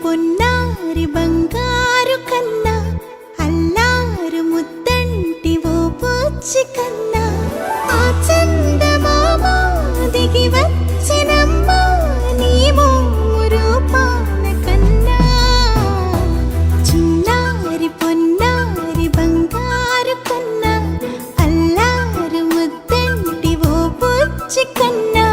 పొన్నారి బంగారు కన్నా అల్లారు ముద్దంటి ఓ పూచి కన్నా ఆ చందమామ దిగి వచ్చినమ్మ నీ రూపాల కన్నా చిన్నారి పొన్నారి బంగారు కన్నా అల్లారు ముద్దంటి ఓ పూచి కన్నా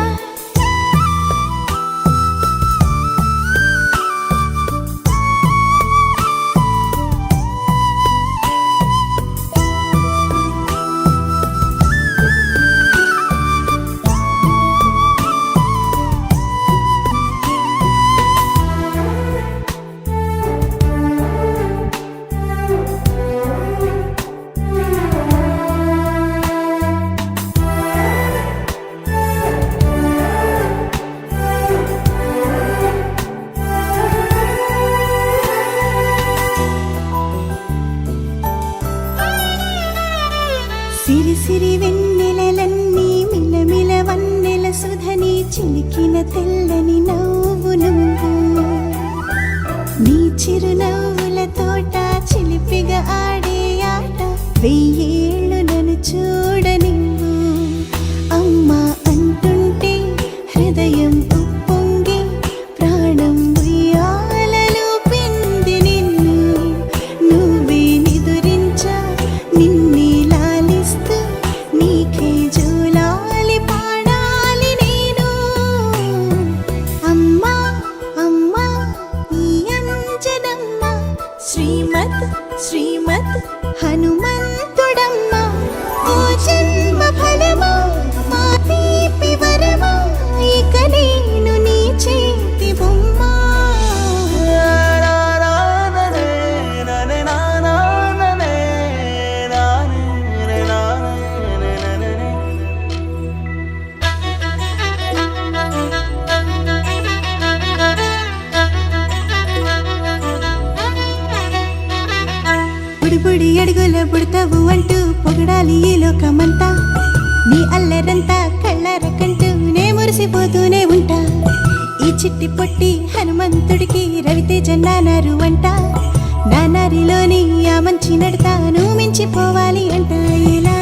సిరి సిరి వెన్నెలలన్నీ మిలమిల వన్నెల సుధని చిలికిన తెల్లని నవ్వు నువ్వు నీ చిరునవ్వుల తోట చిలిపిగా ఆడే ఆట వెయ్యేళ్ళు నన్ను చూడనివ్వు అమ్మా అంటుంటే హృదయం ఉప్పొంగి ప్రాణం ఉయ్యాలలో పిండి నిన్ను నువ్వే నిదురించా నిన్నే నీకే జూలాలి పాడాలి నేను అమ్మా అమ్మా ఈ అంజనమ్మ శ్రీమత్ శ్రీమత్ హనుమంతుడమ్మ ఓ జన్మ ఫలమా మా తీపి వరమా ఇక నేను నీ చేతి బొమ్మ బుడి అడుగుల బుడతావు అంటూ పొగడాలి ఈ లోకమంతా నీ అల్లరంతా కళ్ళారకంటూ నే మురిసిపోతూనే ఉంటా ఈ చిట్టి పొట్టి హనుమంతుడికి రవితేజ నానారు అంట నానారిలోని ఆ మంచి నడతాను మించిపోవాలి అంట ఇలా